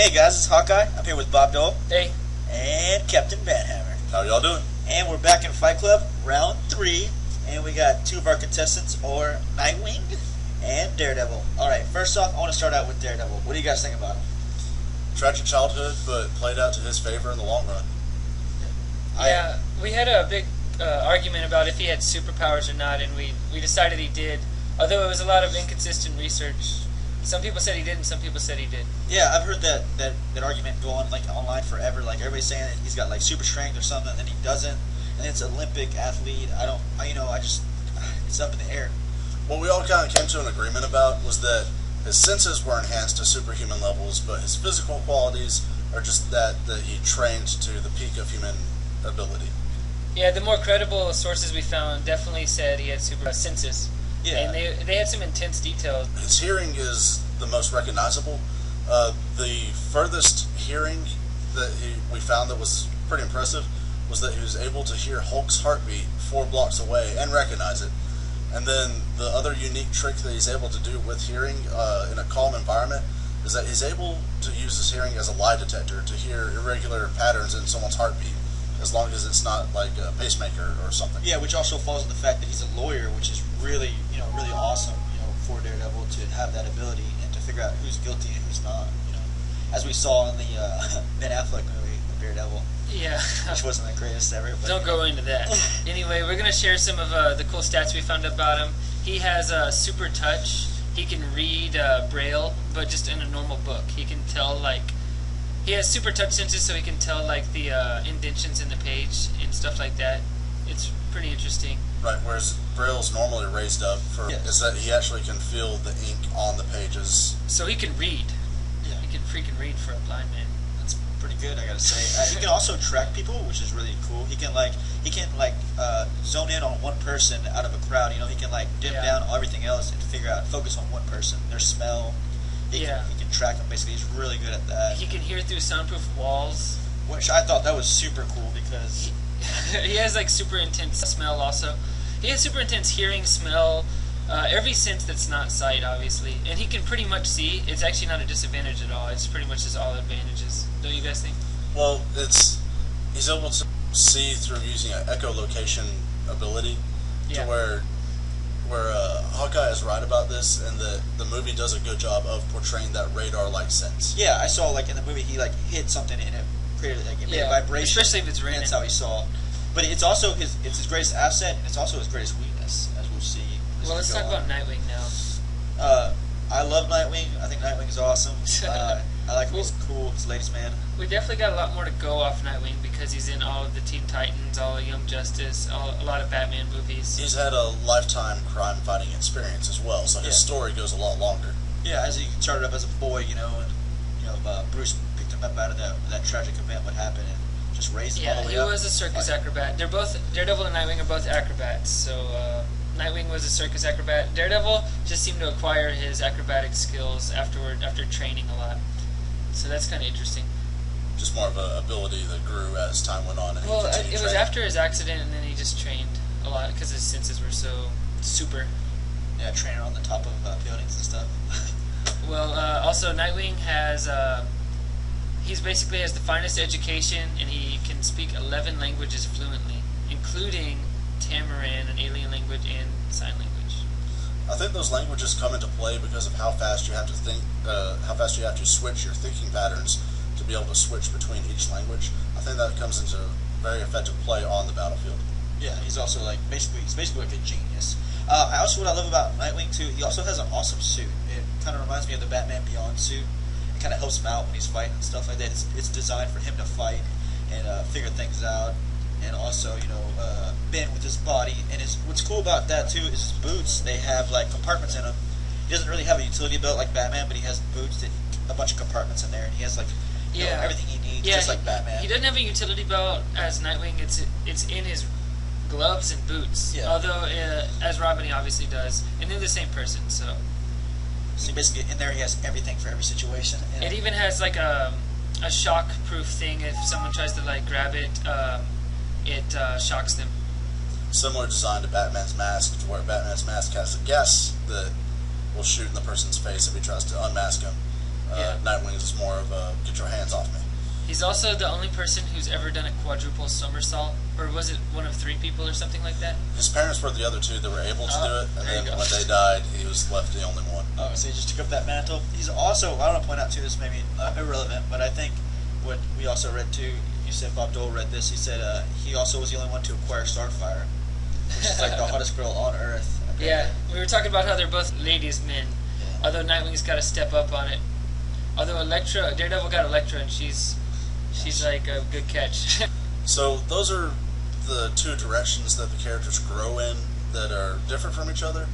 Hey guys, it's Hawkeye. I'm here with Bob Dole. Hey. And Captain Banhammer. How y'all doing? And we're back in Fight Club, round 3. And we got two of our contestants, or Nightwing and Daredevil. Alright, first off, I want to start out with Daredevil. What do you guys think about him? Tragic childhood, but played out to his favor in the long run. Yeah, we had a big argument about if he had superpowers or not, and we decided he did. Although it was a lot of inconsistent research. Some people said he did, and some people said he did. Yeah, I've heard that argument go on like online forever. Like everybody's saying that he's got like super strength or something, and then he doesn't. And it's an Olympic athlete. It's up in the air. What we all kind of came to an agreement about was that his senses were enhanced to superhuman levels, but his physical qualities are just that he trained to the peak of human ability. Yeah, the more credible sources we found definitely said he had super senses. Yeah. And they had some intense details. His hearing is the most recognizable. The furthest hearing that we found that was pretty impressive was that he was able to hear Hulk's heartbeat 4 blocks away and recognize it. And then the other unique trick that he's able to do with hearing in a calm environment is that he's able to use his hearing as a lie detector to hear irregular patterns in someone's heartbeat, as long as it's not like a pacemaker or something. Yeah, which also falls on the fact that he's a lawyer, which is really awesome, for Daredevil to have that ability and to figure out who's guilty and who's not, as we saw in the Ben Affleck movie, The Daredevil. Yeah. Which wasn't the greatest ever. But Don't go into that. Anyway, we're going to share some of the cool stats we found about him. He has super touch. He can read Braille, but just in a normal book. He can tell, he has super touch senses, so he can tell, the indentions in the page and stuff like that. It's pretty interesting. Right, whereas Braille's normally raised up is that he actually can feel the ink on the pages. So he can read. Yeah. He can freaking read for a blind man. That's pretty good, I gotta say. He can also track people, which is really cool. He can zone in on one person out of a crowd. He can dim down everything else and focus on one person, their smell. He can track them. Basically, he's really good at that. He can hear through soundproof walls, which I thought that was super cool because he has super intense smell. Also, he has super intense hearing, smell, every sense that's not sight, obviously, and he can pretty much see. It's actually not a disadvantage at all. It's pretty much just all advantages. Don't you guys think? Well, he's able to see through using an echolocation ability to where Hawkeye is right about this, and the movie does a good job of portraying that radar-like sense. Yeah, I saw in the movie he hit something and it created it made a vibration. Especially if it's raining. That's how he saw. But it's also his greatest asset, and it's also his greatest weakness, as we'll see. Well, let's talk about Nightwing now. I love Nightwing. I think Nightwing is awesome. I like him. He's cool. He's a ladies' man. We definitely got a lot more to go off Nightwing because he's in all of the Teen Titans, all of Young Justice, a lot of Batman movies. He's had a lifetime crime-fighting experience as well, so his story goes a lot longer. Yeah, as he started up as a boy, and Bruce picked him up out of that tragic event, what happened, and just raised him all the way up. He was a circus acrobat. They're both Daredevil and Nightwing are both acrobats. So Nightwing was a circus acrobat. Daredevil just seemed to acquire his acrobatic skills afterward after training a lot. So that's kind of interesting. Just more of an ability that grew as time went on. And well, it was after his accident, and then he just trained a lot because his senses were so super. Yeah, training on the top of buildings and stuff. Well, also Nightwing has he's basically has the finest education, and he can speak 11 languages fluently, including Tamaran, an alien language, and sign language. I think those languages come into play because of how fast you have to think, how fast you have to switch your thinking patterns to be able to switch between each language. I think that comes into very effective play on the battlefield. Yeah, he's also basically like a genius. What I love about Nightwing too, he also has an awesome suit. It kind of reminds me of the Batman Beyond suit. It kind of helps him out when he's fighting and stuff like that. It's designed for him to fight and figure things out, and also bend with his body. And what's cool about that too is his boots. They have compartments in them. He doesn't really have a utility belt like Batman, but he has boots that a bunch of compartments in there, and he has everything he needs, just like Batman. He doesn't have a utility belt as Nightwing. It's in his gloves and boots. Yeah. Although as Robin, he obviously does, and they're the same person. So basically, in there he has everything for every situation. It even has a shock-proof thing. If someone tries to grab it, it shocks them. Similar design to Batman's mask, to where Batman's mask has a gas that will shoot in the person's face if he tries to unmask him. Yeah. Nightwing's is more of a get your hands off me. He's also the only person who's ever done a quadruple somersault, or was it one of 3 people or something like that? His parents were the other 2 that were able to do it, and there you then go. when they died, he was left the only one. Oh, so he just took up that mantle. He's also, I want to point out too, this may be irrelevant, but I think what we also read too, you said Bob Dole read this, he said he also was the only one to acquire Starfire, which is like the hottest girl on Earth. Yeah, we were talking about how they're both ladies' men, Yeah. although Nightwing's got to step up on it. Although Daredevil got Elektra, and she's like a good catch. So those are the 2 directions that the characters grow in that are different from each other.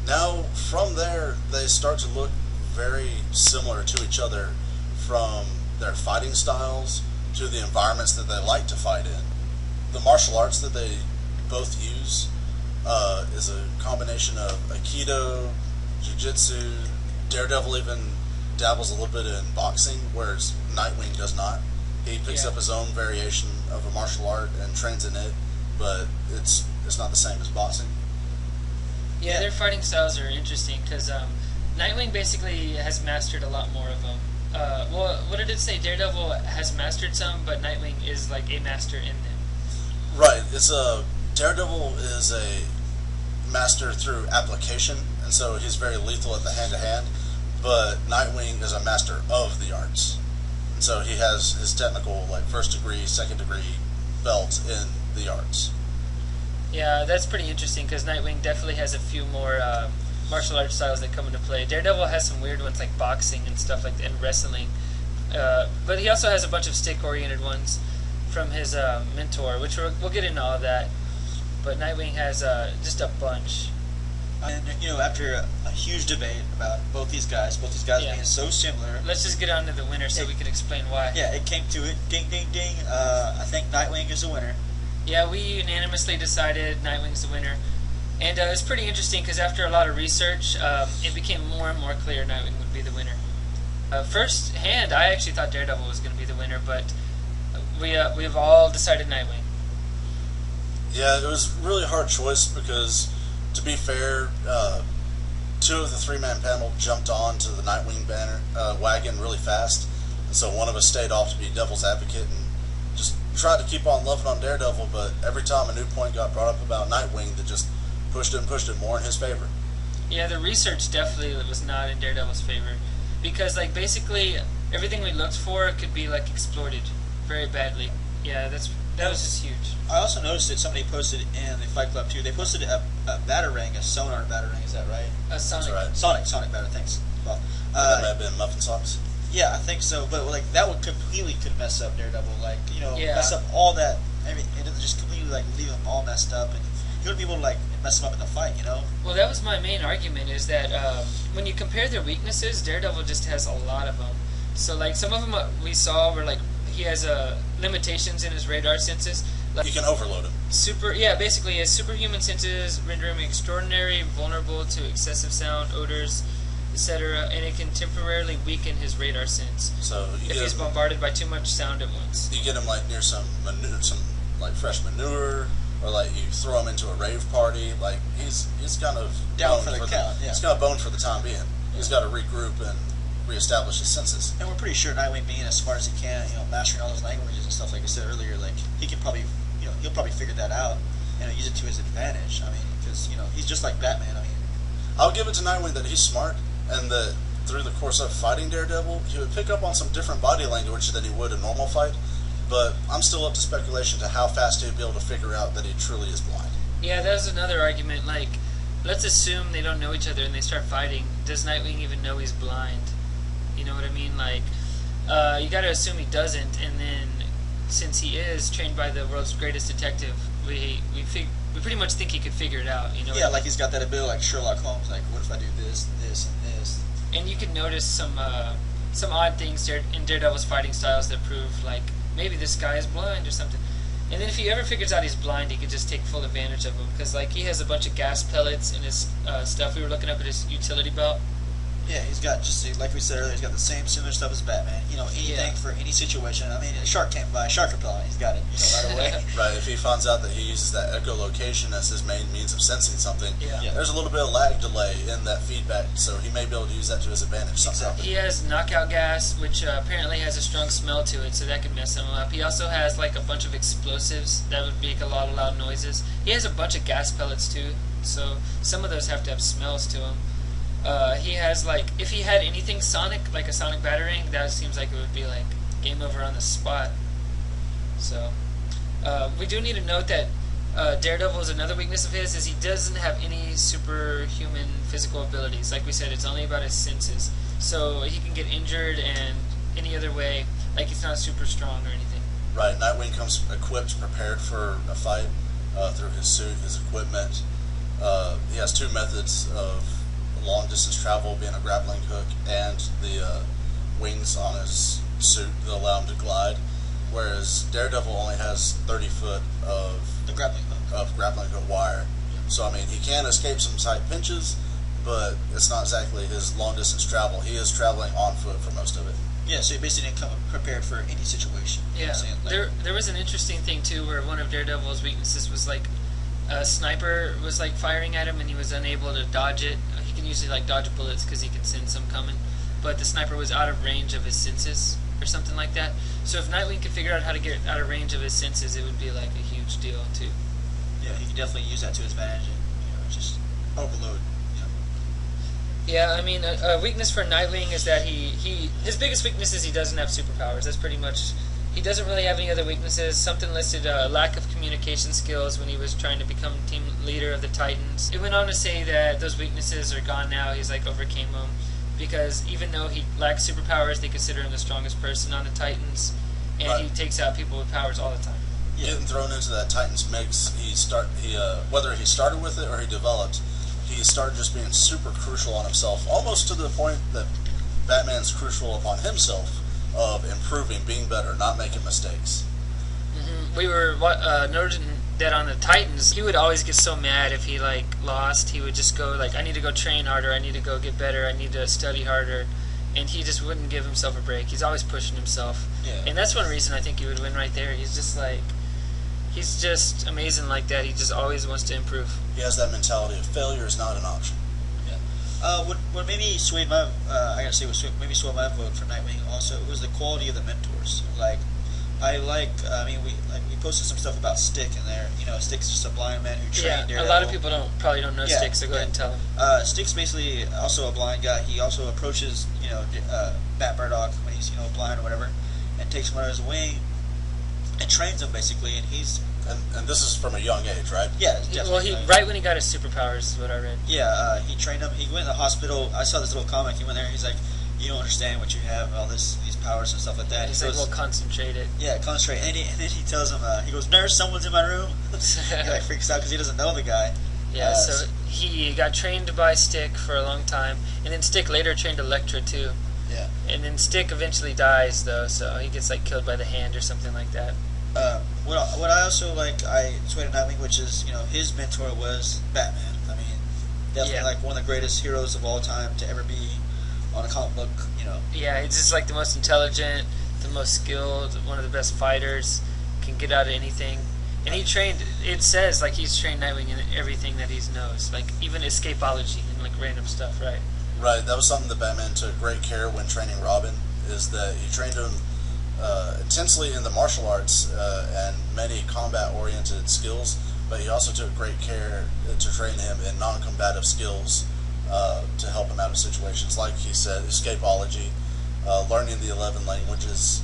Now, from there, they start to look very similar to each other, from their fighting styles to the environments that they like to fight in. The martial arts that they both use is a combination of Aikido, Jiu-Jitsu. Daredevil even dabbles a little bit in boxing, whereas Nightwing does not. He picks Yeah. up his own variation of a martial art and trains in it, but it's not the same as boxing. Yeah, their fighting styles are interesting because Nightwing basically has mastered a lot more of them. Well, what did it say? Daredevil has mastered some, but Nightwing is like a master in them. Right. Daredevil is a master through application, and so he's very lethal at the hand-to-hand, but Nightwing is a master of the arts. And so he has his technical, like, 1st degree, 2nd degree belt in the arts. Yeah, that's pretty interesting because Nightwing definitely has a few more martial arts styles that come into play. Daredevil has some weird ones like boxing and stuff like that, and wrestling. But he also has a bunch of stick-oriented ones from his mentor, which we'll get into all that. But Nightwing has just a bunch. And after a huge debate about both these guys Yeah. being so similar, Let's just get on to the winner so we can explain why. yeah, it came to it. Ding, ding, ding. I think Nightwing is the winner. Yeah, we unanimously decided Nightwing's the winner. And it's pretty interesting because after a lot of research, it became more and more clear Nightwing would be the winner. First hand, I actually thought Daredevil was going to be the winner, but we've all decided Nightwing. Yeah, it was a really hard choice because, to be fair, 2 of the 3-man panel jumped on to the Nightwing wagon really fast, and so one of us stayed off to be devil's advocate and just tried to keep on loving on Daredevil, but every time a new point got brought up about Nightwing, that just pushed it more in his favor. Yeah, the research definitely was not in Daredevil's favor because, like, basically everything we looked for could be like exploited very badly. Yeah, that was just huge. I also noticed that somebody posted in the Fight Club too. They posted a batarang, a sonar batarang. Is that right? Sonic. That's right. Sonic batter. Thanks. Well, That may have been Muffin Socks. yeah, I think so. But like that would completely could mess up Daredevil. Like Yeah. mess up all that. I mean, it would just completely like leave him all messed up, and he wouldn't be able to like mess him up in the fight. Well, that was my main argument is that when you compare their weaknesses, Daredevil just has a lot of them. So, like, some of them we saw were like he has limitations in his radar senses. Like, You can overload him. basically he has superhuman senses, render him extraordinary, vulnerable to excessive sound, odors, etc., and it can temporarily weaken his radar sense So you if get he's him, bombarded by too much sound at once. you get him like near some like fresh manure, or like you throw him into a rave party. Like he's kind of Down boned for the count, yeah. He's kind of boned for the time being. He's got to regroup and reestablish his senses. And we're pretty sure Nightwing, being as smart as he can, mastering all those languages and stuff like I said earlier, like he can probably, he'll probably figure that out and use it to his advantage. I mean, because he's just like Batman. I mean, I'll give it to Nightwing that he's smart, and that through the course of fighting Daredevil, he would pick up on some different body language than he would a normal fight. But I'm still up to speculation to how fast he'd be able to figure out that he truly is blind. Yeah, that was another argument. Like, let's assume they don't know each other and they start fighting. Does Nightwing even know he's blind? You know what I mean? Like, you got to assume he doesn't. And then, since he is trained by the world's greatest detective, we pretty much think he could figure it out. yeah, like he's got that ability, like Sherlock Holmes. Like, what if I do this, this, and this? And you can notice some odd things in Daredevil's fighting styles that prove, like, maybe this guy is blind or something. And then if he ever figures out he's blind, he could just take full advantage of him. Because, like, he has a bunch of gas pellets in his stuff. We were looking up at his utility belt. Yeah, he's got just like we said earlier. He's got the same similar stuff as Batman. You know, anything for any situation. I mean, a shark came by, shark repellent. He's got it. You know, right away. Right. If he finds out that he uses that echolocation as his main means of sensing something, Yeah. there's a little bit of lag delay in that feedback, so he may be able to use that to his advantage somehow. He has knockout gas, which apparently has a strong smell to it, so that could mess him up. He also has like a bunch of explosives that would make a lot of loud noises. He has a bunch of gas pellets too, so some of those have to have smells to them. He has like, if he had anything sonic, like a sonic batarang, that seems like it would be like game over on the spot. So we do need to note that Daredevil is another weakness of his, is he doesn't have any superhuman physical abilities. Like we said, it's only about his senses. So he can get injured and any other way, like he's not super strong or anything. Right, Nightwing comes equipped, prepared for a fight through his suit, his equipment. He has two methods of long distance travel, being a grappling hook and the wings on his suit that allow him to glide, whereas Daredevil only has 30 foot of The grappling hook. grappling hook wire. So I mean, he can escape some tight pinches, but it's not exactly his long distance travel. He is traveling on foot for most of it. Yeah, so he basically didn't come prepared for any situation. You know Yeah, what I'm saying? Like, there was an interesting thing too, where one of Daredevil's weaknesses was like a sniper was like firing at him and he was unable to dodge it. He can usually like dodge bullets because he can sense them coming, but the sniper was out of range of his senses or something like that. So if Nightwing could figure out how to get out of range of his senses, it would be like a huge deal too. yeah, he can definitely use that to his advantage and, you know, just overload. You know. Yeah, I mean, a weakness for Nightwing is that his biggest weakness is he doesn't have superpowers. That's pretty much. He doesn't really have any other weaknesses. Something listed lack of communication skills when he was trying to become team leader of the Titans. It went on to say that those weaknesses are gone now. He's like overcame them because even though he lacks superpowers, they consider him the strongest person on the Titans, and Right. he takes out people with powers all the time. Getting thrown into that Titans mix, whether he started with it or he developed, he started just being super crucial on himself, almost to the point that Batman's crucial upon himself of improving, being better, not making mistakes. We were noting that on the Titans, he would always get so mad if he like lost. He would just go like, I need to go train harder, I need to go get better, I need to study harder, and he just wouldn't give himself a break. He's always pushing himself. Yeah. And that's one reason I think he would win right there. He's just amazing like that. He just always wants to improve. He has that mentality of failure is not an option. What made me swayed my, I gotta say, what made me sway my vote for Nightwing also was the quality of the mentors. Like, I mean, we posted some stuff about Stick in there. You know, Stick's just a blind man who trained Daredevil. A lot of people probably don't know Yeah, Stick, so go ahead and tell him. Stick's basically also a blind guy. He also approaches, you know, Matt Murdock when he's, you know, blind or whatever, and takes him under his wing and trains him basically. And he's And this is from a young age, right? yeah, definitely. Well, right when he got his superpowers is what I read. Yeah, he trained him. He went to the hospital. I saw this little comic. He went there. And he's like, "You don't understand what you have, all these powers and stuff like that." He's He like, goes, well, concentrate it. "Yeah, concentrate." And then he tells him, he goes, "Nurse, someone's in my room." He like freaks out because he doesn't know the guy. Yeah, so he got trained by Stick for a long time, and then Stick later trained Elektra too. Yeah. And then Stick eventually dies though, so he gets like killed by the Hand or something like that. What I also like, I swayed to Nightwing, which is, you know, his mentor was Batman. I mean, definitely like one of the greatest heroes of all time to ever be on a comic book. You know. Yeah, he's just like the most intelligent, the most skilled, one of the best fighters, can get out of anything. And he trained, it says like he's trained Nightwing in everything that he knows, like even escapology and like random stuff, right? Right, that was something that Batman took great care when training Robin, is that he trained him intensely in the martial arts and many combat-oriented skills, but he also took great care to train him in non-combative skills to help him out of situations. Like he said, escapology, learning the 11 languages,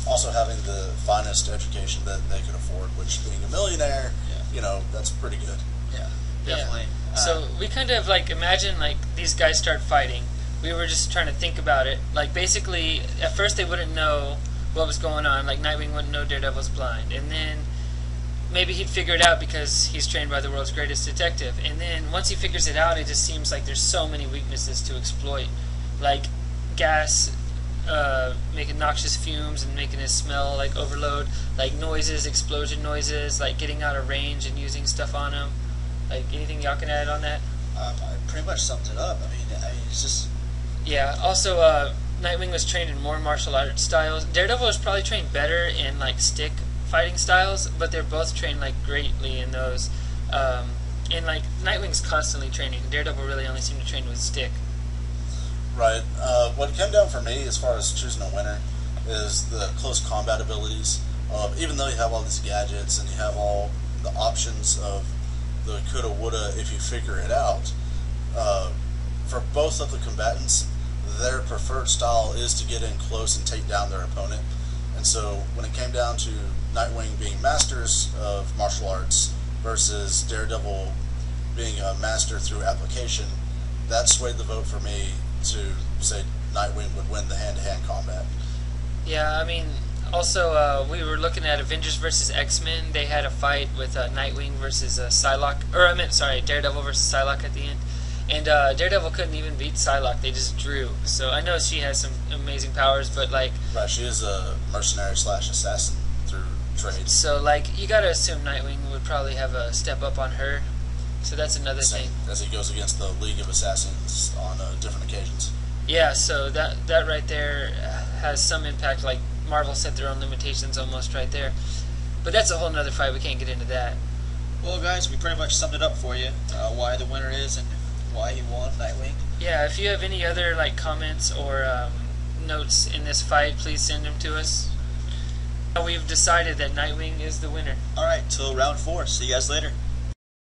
also having the finest education that they could afford, which being a millionaire, you know, that's pretty good. Yeah, definitely. Yeah. So we kind of like imagine like these guys start fighting. We were just trying to think about it. Like basically, at first they wouldn't know what was going on. Like Nightwing wouldn't know Daredevil's blind, and then maybe he'd figure it out because he's trained by the world's greatest detective. And then once he figures it out, it just seems like there's so many weaknesses to exploit, like gas, making noxious fumes and making it smell like overload, like noises, explosion noises, like getting out of range and using stuff on him. Like anything y'all can add on that? I pretty much summed it up. I mean, I mean, it's just Yeah. Also, Nightwing was trained in more martial arts styles. Daredevil was probably trained better in like stick fighting styles, but they're both trained like greatly in those. And like Nightwing's constantly training. Daredevil really only seemed to train with stick. Right. What came down for me as far as choosing a winner is the close combat abilities. Even though you have all these gadgets and you have all the options of the coulda woulda if you figure it out, for both of the combatants, their preferred style is to get in close and take down their opponent. And so when it came down to Nightwing being masters of martial arts versus Daredevil being a master through application, that swayed the vote for me to say Nightwing would win the hand-to-hand combat. Yeah, I mean, also we were looking at Avengers versus X-Men. They had a fight with Nightwing versus Psylocke, or I meant sorry, Daredevil versus Psylocke at the end. And Daredevil couldn't even beat Psylocke. They just drew. So I know she has some amazing powers, but like, Right, she is a mercenary / assassin through trade. so like you gotta assume Nightwing would probably have a step up on her. So that's another thing. As he goes against the League of Assassins on different occasions. Yeah, so that right there has some impact. Like Marvel set their own limitations almost right there. But that's a whole nother fight. We can't get into that. well, guys, we pretty much summed it up for you. Why the winner is and why he won, Nightwing. Yeah, if you have any other like comments or notes in this fight, please send them to us. We've decided that Nightwing is the winner. All right, till round 4. See you guys later.